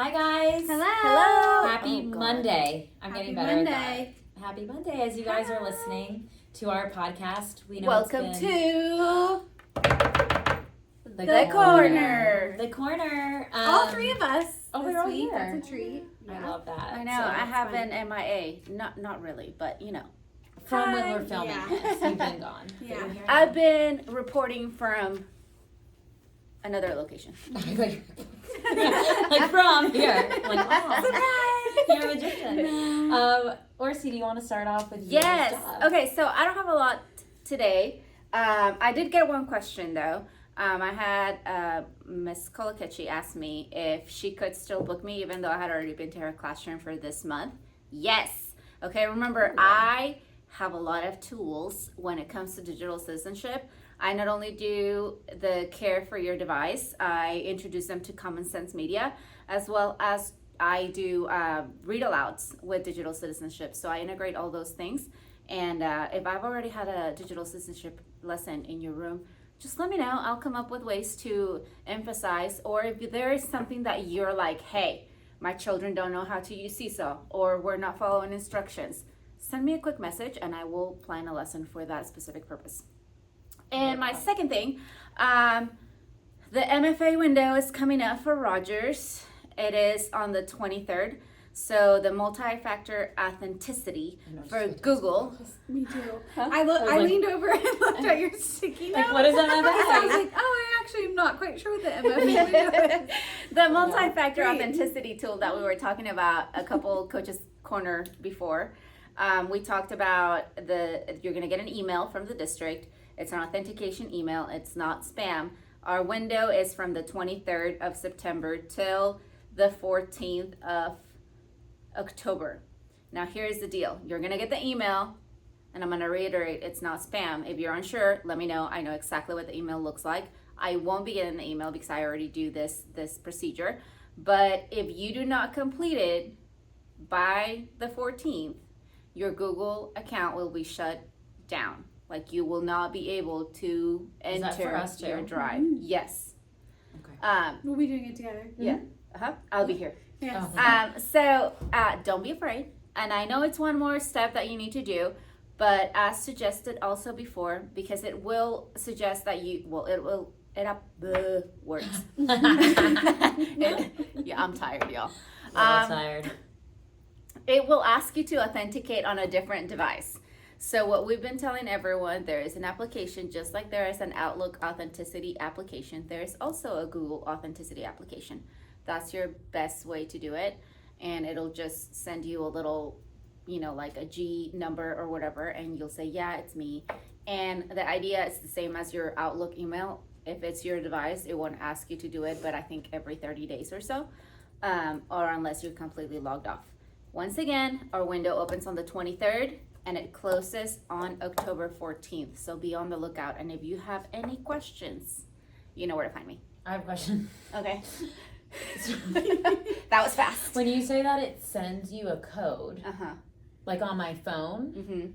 Hi guys. Hello. Happy Monday. I'm Happy getting better Monday. at that. Happy Monday as you guys are listening to our podcast. We know Welcome to the corner. The corner. All three of us. Oh, this we're all week. here. That's a treat. I love that. I know. So, I have fun. been MIA. Not really, but you know. from when we're filming Yeah. this, you've been gone. But Yeah. you're here I've now. been reporting from another location. like from here. Like, oh, you're a magician. Orsi, do you want to start off with your Yes. job? Okay, so I don't have a lot today. I did get one question though. I had Miss Kolokechi ask me if she could still book me even though I had already been to her classroom for this month. Yes. Okay, remember I have a lot of tools when it comes to digital citizenship. I not only do the care for your device, I introduce them to Common Sense Media, as well as I do read alouds with digital citizenship. So I integrate all those things. And if I've already had a digital citizenship lesson in your room, just let me know. I'll come up with ways to emphasize. Or if there is something that you're like, hey, my children don't know how to use Seesaw, or we're not following instructions, send me a quick message and I will plan a lesson for that specific purpose. And my second thing, the MFA window is coming up for Rogers. It is on the 23rd. So the multi-factor authenticity for Google. Me too. Huh? I like- leaned over and looked at your sticky note. Like, what is that Because I was about? like, I actually am not quite sure what the MFA window is. The multi-factor Great. authenticity tool that we were talking about a couple coaches corner before. We talked about you're going to get an email from the district. It's an authentication email. It's not spam. Our window is from the 23rd of September till the 14th of October. Now here's the deal. You're going to get the email, and I'm going to reiterate, it's not spam. If you're unsure, let me know. I know exactly what the email looks like. I won't be getting the email because I already do this procedure. But if you do not complete it by the 14th, your Google account will be shut down. Like you will not be able to Is that for enter us too? your drive. Yes. Okay. We'll be doing it together. Yeah. I'll be here. Yes. Oh. So don't be afraid. And I know it's one more step that you need to do, but as suggested also before, because it will suggest that words. Yeah, I'm tired, y'all. I'm tired. It will ask you to authenticate on a different device. So what we've been telling everyone, there is an application, just like there is an Outlook authenticity application, there is also a Google authenticity application. That's your best way to do it. And it'll just send you a little, like a G number or whatever, and you'll say, yeah, it's me. And the idea is the same as your Outlook email. If it's your device, it won't ask you to do it, but I think every 30 days or so, or unless you're completely logged off. Once again, our window opens on the 23rd and it closes on October 14th. So be on the lookout. And if you have any questions, you know where to find me. I have a question. Okay. That was fast. When you say that it sends you a code, Uh-huh. like on my phone, Mm-hmm.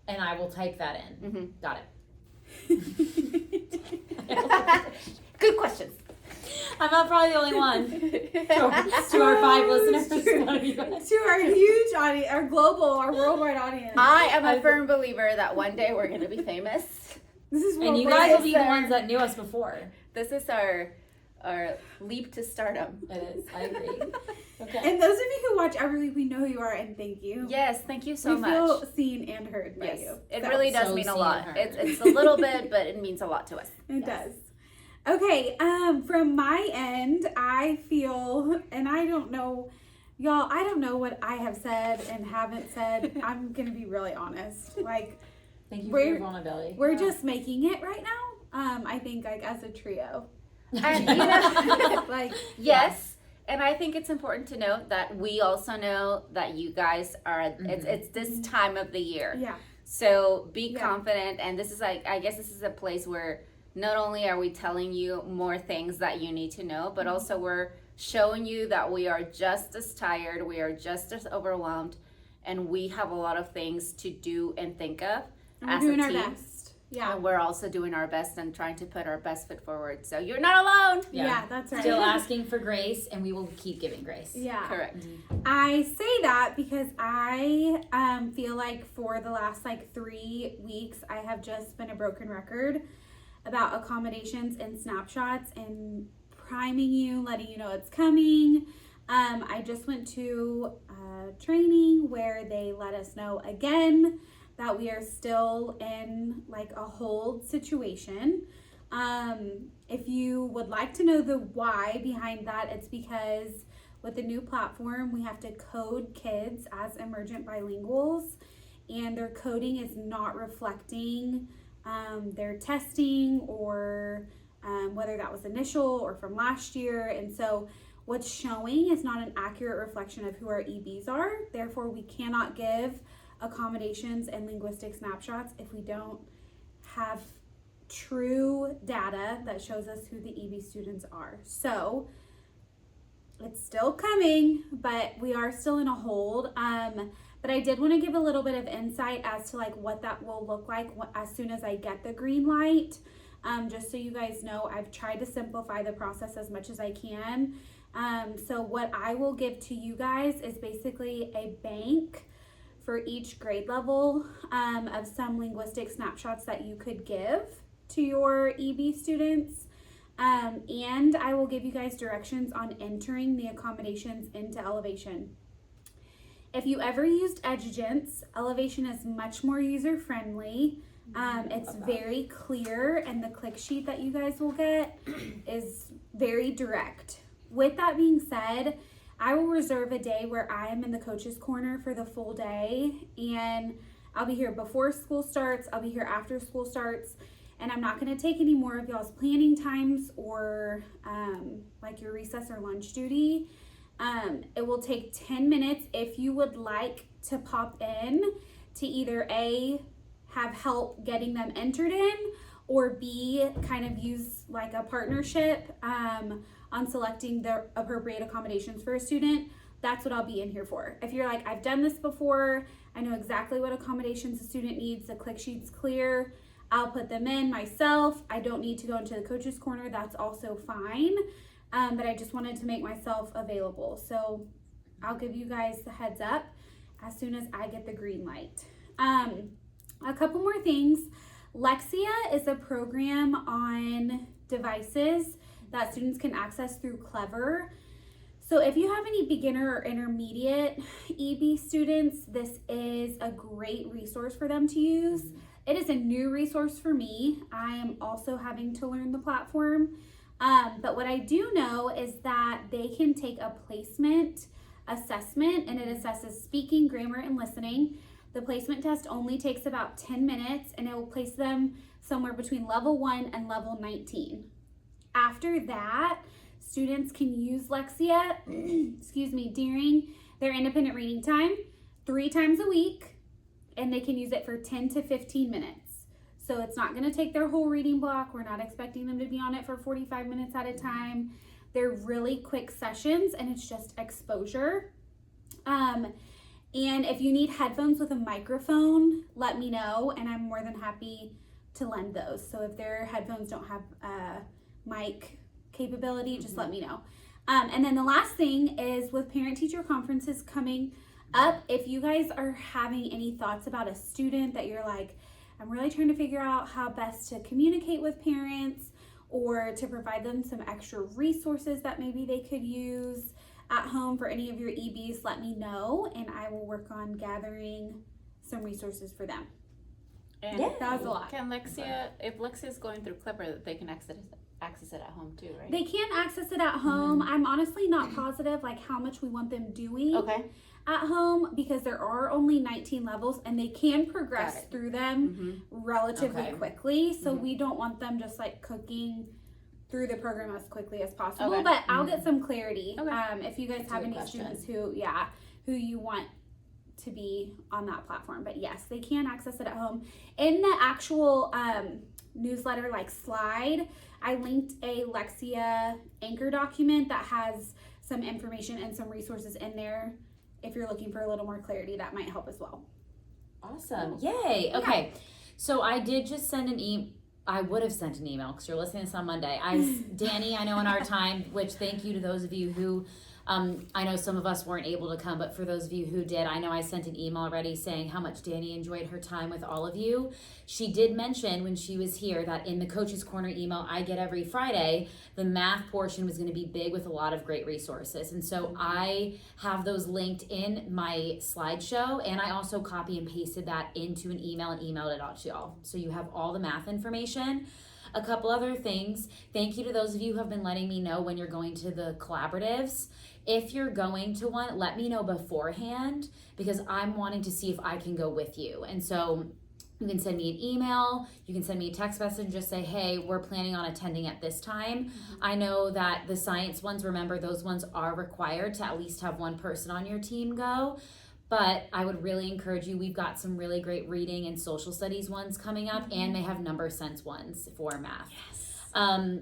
and I will type that in. Mm-hmm. Got it. Good questions. I'm not probably the only one. To our 5 listeners, one of you guys. To our huge audience, our global, our worldwide audience. I am a firm believer that one day we're going to be famous. This is And you worldwide. guys will be the Yes, sir. ones that knew us before. This is our leap to stardom. It is. I agree. Okay. And those of you who watch every week, we know who you are, and thank you. Yes, thank you so we much. feel seen and heard by Yes, you. it So, really does So mean a seen lot. her. It's a little bit, but it means a lot to us. It Yes. does. Okay, from my end, I feel, and I don't know, y'all, I don't know what I have said and haven't said. I'm going to be really honest. Like, Thank you for we're- your vulnerability. we're just making it right now. I think, like, as a trio. And you know, Like, yes, and I think it's important to note that we also know that you guys are. It's this time of the year, yeah. so be Yeah. confident. And this is like, I guess this is a place where not only are we telling you more things that you need to know, but also we're showing you that we are just as tired, we are just as overwhelmed, and we have a lot of things to do and think of And as we're doing a our team. best. Yeah. And we're also doing our best and trying to put our best foot forward. So you're not alone. Yeah, that's right. Still asking for grace, and we will keep giving grace. Yeah. Correct. I say that because I feel like for the last 3 weeks, I have just been a broken record about accommodations and snapshots and priming you, letting you know it's coming. I just went to a training where they let us know again that we are still in a hold situation. If you would like to know the why behind that, it's because with the new platform, we have to code kids as emergent bilinguals, and their coding is not reflecting their testing or whether that was initial or from last year. And so what's showing is not an accurate reflection of who our EBs are. Therefore, we cannot give accommodations and linguistic snapshots if we don't have true data that shows us who the EB students are. So it's still coming, but we are still in a hold. But I did want to give a little bit of insight as to what that will look like as soon as I get the green light. Just so you guys know, I've tried to simplify the process as much as I can. So what I will give to you guys is basically a bank for each grade level of some linguistic snapshots that you could give to your EB students. And I will give you guys directions on entering the accommodations into Elevation. If you ever used Edugence, Elevation is much more user-friendly. It's very clear, and the click sheet that you guys will get is very direct. With that being said, I will reserve a day where I am in the coach's corner for the full day, and I'll be here before school starts, I'll be here after school starts, and I'm not going to take any more of y'all's planning times or your recess or lunch duty. It will take 10 minutes if you would like to pop in to either A, have help getting them entered in, or B, kind of use a partnership on selecting the appropriate accommodations for a student. That's what I'll be in here for. If you're I've done this before, I know exactly what accommodations a student needs, the click sheet's clear, I'll put them in myself. I don't need to go into the coach's corner, that's also fine. But I just wanted to make myself available. So I'll give you guys the heads up as soon as I get the green light. A couple more things. Lexia is a program on devices that students can access through Clever. So if you have any beginner or intermediate EB students, this is a great resource for them to use. It is a new resource for me. I am also having to learn the platform. But what I do know is that they can take a placement assessment, and it assesses speaking, grammar, and listening. The placement test only takes about 10 minutes, and it will place them somewhere between level 1 and level 19. After that, students can use Lexia, during their independent reading time 3 times a week, and they can use it for 10 to 15 minutes. So it's not going to take their whole reading block. We're not expecting them to be on it for 45 minutes at a time. They're really quick sessions, and it's just exposure. And if you need headphones with a microphone, let me know, and I'm more than happy to lend those. So if their headphones don't have mic capability, just let me know. And then the last thing is with parent-teacher conferences coming up, if you guys are having any thoughts about a student that you're I'm really trying to figure out how best to communicate with parents or to provide them some extra resources that maybe they could use at home for any of your EBs, let me know, and I will work on gathering some resources for them. And that was a lot. Can Lexia, if Lexia is going through Clever, they can access it at home too, right? They can access it at home. I'm honestly not positive how much we want them doing at home, because there are only 19 levels and they can progress through them relatively quickly. So we don't want them just cooking through the program as quickly as possible. But I'll get some clarity if you guys have any students who you want to be on that platform. But yes, they can access it at home. In the actual newsletter slide, I linked a Lexia anchor document that has some information and some resources in there. If you're looking for a little more clarity, that might help as well. Awesome. Yay. Okay. So I did just send an email. I would have sent an email because you're listening to this on Monday. Danny, I know in our time, which thank you to those of you who, I know some of us weren't able to come, but for those of you who did, I know I sent an email already saying how much Danny enjoyed her time with all of you. She did mention when she was here that in the Coach's Corner email I get every Friday, the math portion was going to be big with a lot of great resources. And so I have those linked in my slideshow, and I also copy and pasted that into an email and emailed it out to y'all. So you have all the math information. A couple other things. Thank you to those of you who have been letting me know when you're going to the collaboratives. If you're going to one, let me know beforehand because I'm wanting to see if I can go with you. And so you can send me an email, you can send me a text message and just say, hey, we're planning on attending at this time. I know that the science ones, remember, those ones are required to at least have one person on your team go. But I would really encourage you. We've got some really great reading and social studies ones coming up, and they have number sense ones for math. Yes.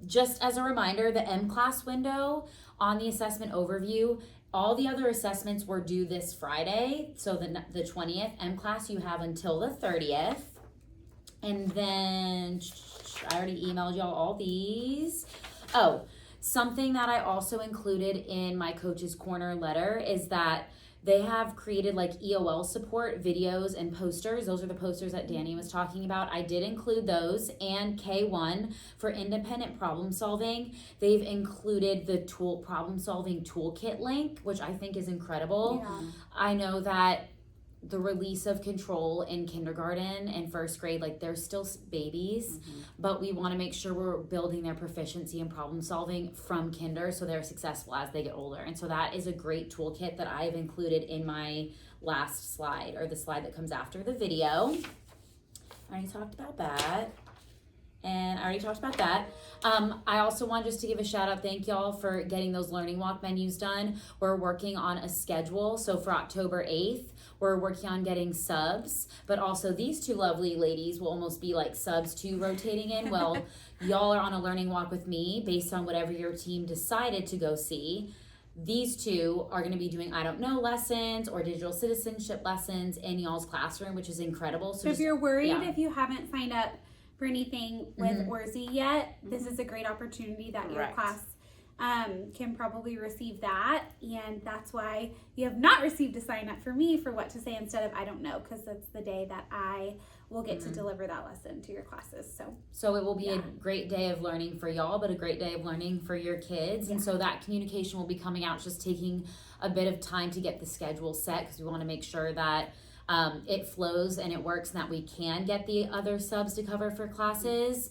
Just as a reminder, the M-Class window on the assessment overview, all the other assessments were due this Friday. So the 20th, M-Class, you have until the 30th. And then I already emailed y'all all these. Oh, something that I also included in my Coach's Corner letter is that they have created like EOL support videos and posters. Those are the posters that Danny was talking about. I did include those, and K1 for independent problem solving. They've included the problem solving toolkit link, which I think is incredible. Yeah. I know that the release of control in kindergarten and first grade, like they're still babies, but we want to make sure we're building their proficiency in problem solving from kinder so they're successful as they get older. And so that is a great toolkit that I've included in my last slide, or the slide that comes after the video. I already talked about that. I also want just to give a shout out, thank y'all for getting those Learning Walk menus done. We're working on a schedule. So for October 8th, we're working on getting subs, but also these two lovely ladies will almost be like subs too, rotating in. Well, y'all are on a Learning Walk with me based on whatever your team decided to go see. These two are going to be doing I Don't Know lessons or digital citizenship lessons in y'all's classroom, which is incredible. So if you're worried, if you haven't signed up for anything with Orzi yet, this is a great opportunity that your class can probably receive that, and that's why you have not received a sign up for me for what to say instead of I don't know, because that's the day that I will get to deliver that lesson to your classes. So it will be a great day of learning for y'all, but a great day of learning for your kids. And so that communication will be coming out, just taking a bit of time to get the schedule set, because we want to make sure that it flows and it works and that we can get the other subs to cover for classes.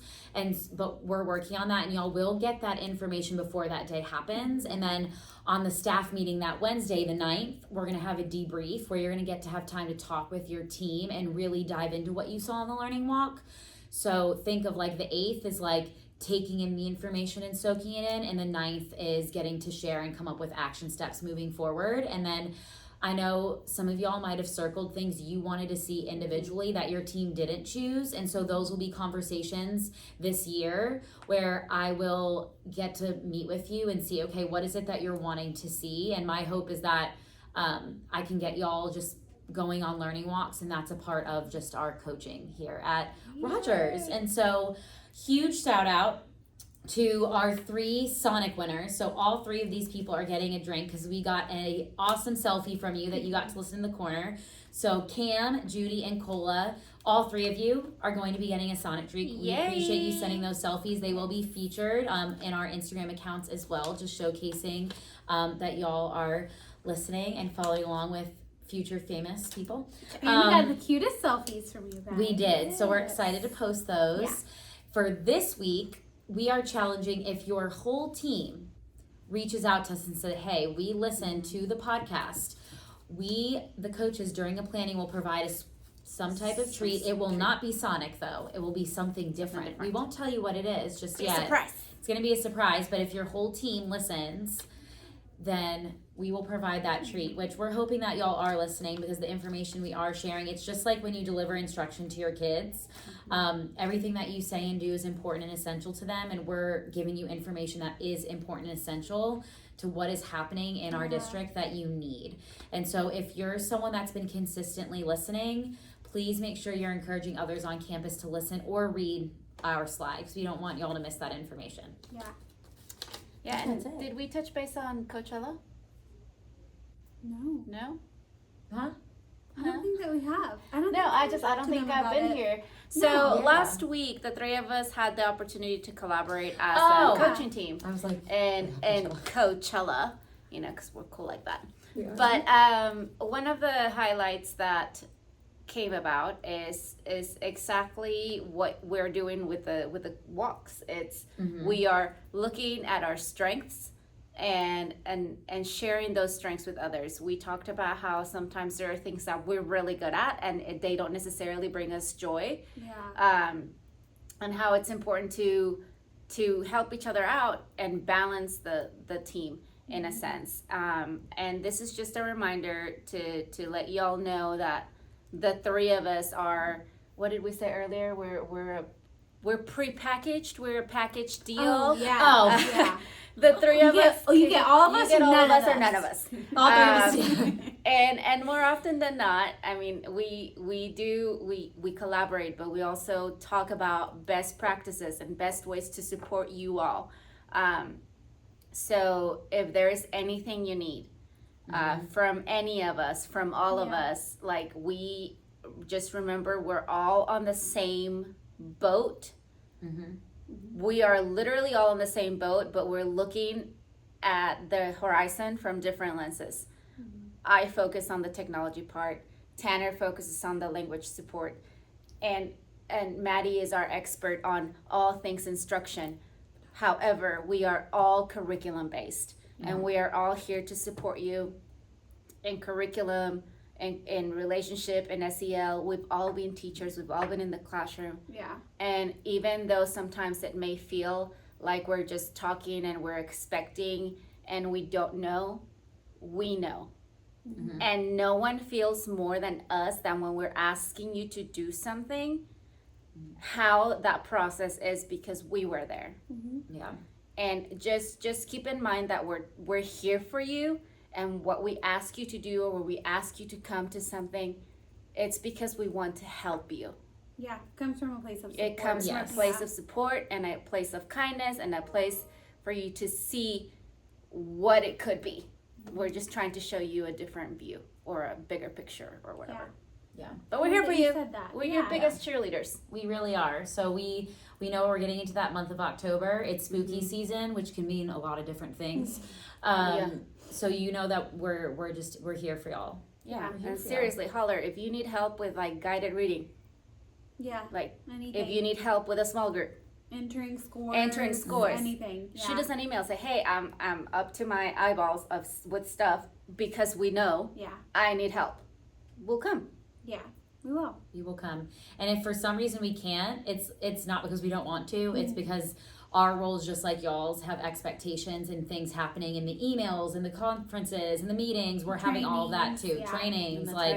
But we're working on that, and y'all will get that information before that day happens. And then on the staff meeting that Wednesday, the 9th, we're going to have a debrief where you're going to get to have time to talk with your team and really dive into what you saw on the Learning Walk. So think of like the 8th is like taking in the information and soaking it in, and the 9th is getting to share and come up with action steps moving forward. And then I know some of y'all might have circled things you wanted to see individually that your team didn't choose. And so those will be conversations this year where I will get to meet with you and see, okay, what is it that you're wanting to see? And my hope is that I can get y'all just going on learning walks, and that's a part of just our coaching here at Rogers. And so huge shout out to our 3 Sonic winners. So all 3 of these people are getting a drink because we got an awesome selfie from you that you got to listen in the corner. So Cam, Judy, and Cola, all 3 of you are going to be getting a Sonic drink. Yay. We appreciate you sending those selfies. They will be featured in our Instagram accounts as well, just showcasing that y'all are listening and following along with future famous people. And we got the cutest selfies from you guys. We did. So we're excited to post those. Yeah. For this week, we are challenging if your whole team reaches out to us and said, hey, we listened to the podcast. We, the coaches, during a planning will provide us some type of treat. It will not be Sonic, though. It will be something different. We won't tell you what it is just yet. Surprise. It's going to be a surprise, but if your whole team listens, then we will provide that treat, which we're hoping that y'all are listening, because the information we are sharing, it's just like when you deliver instruction to your kids. Everything that you say and do is important and essential to them, and we're giving you information that is important and essential to what is happening in our district that you need. And so if you're someone that's been consistently listening, please make sure you're encouraging others on campus to listen or read our slide, because we don't want y'all to miss that information. Yeah, and That's it. did we touch base on Coachella? No, No? Huh? I don't think that we have. I don't. No, I think don't to think them I've about been it. here. So No. Yeah. last week, the three of us had the opportunity to collaborate as Oh. a coaching team I was like, in Coachella, you know, because we're cool like that. yeah. But one of the highlights that came about is exactly what we're doing with the walks. It's Mhm. we are looking at our strengths and sharing those strengths with others. We talked about how sometimes there are things that we're really good at and they don't necessarily bring us joy, Yeah. and how it's important to help each other out and balance the team in a sense. And this is just a reminder to let y'all know that the three of us are, what did we say earlier? We're pre-packaged. We're a package deal. Oh yeah. Oh. yeah. The three of us. You get all of us. You get or all none of us or us? none of us. All three of us. And more often than not, I mean, we collaborate, but we also talk about best practices and best ways to support you all. So if there is anything you need from any of us, from all of Yeah. us, like, we just remember we're all on the same boat. Mhm. We are literally all in the same boat, but we're looking at the horizon from different lenses. I focus on the technology part. Tanner focuses on the language support, and Maddie is our expert on all things instruction. However, we are all curriculum based, and we are all here to support you in curriculum and in relationship and SEL. We've all been teachers. We've all been in the classroom. Yeah. And even though sometimes it may feel like we're just talking and we're expecting and we don't know, we know. Mhm. And no one feels more than us than when we're asking you to do something, how that process is, because we were there. Yeah. And just keep in mind that we're here for you, and what we ask you to do, or when we ask you to come to something, it's because we want to help you. Yeah. Comes from a place of support. It comes Yes. from a place of support and a place of kindness and a place for you to see what it could be. We're just trying to show you a different view or a bigger picture or whatever. Yeah. But we're here for you. Said that. We're yeah. your biggest cheerleaders. We really are. So we know we're getting into that month of October. It's spooky season, which can mean a lot of different things. Yeah. So you know that we're here for y'all. Yeah. We're here And for you. seriously, holler if you need help with like guided reading, Yeah. like Anything. if you need help with a small group, entering scores. Anything. Yeah. shoot us an email. Say, hey, I'm up to my eyeballs with stuff because we know Yeah. I need help. We'll come. Yeah. We will. We will come. And if for some reason we can't, it's not because we don't want to. It's because our roles, just like y'all's, have expectations and things happening in the emails and the conferences and the meetings. We're having all of that too. Trainings, yeah. Trainings, And the like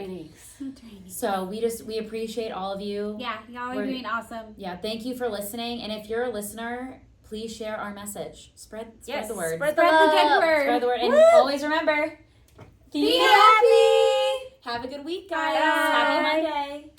trainings. so. We appreciate all of you. Yeah. Y'all are We're- doing awesome. Yeah, thank you for listening. And if you're a listener, please share our message. Spread Yes, the word. Spread the Spread the good love. word. Spread the word. And Woo! always remember, Be happy. have a good week, guys. Bye. Happy Monday.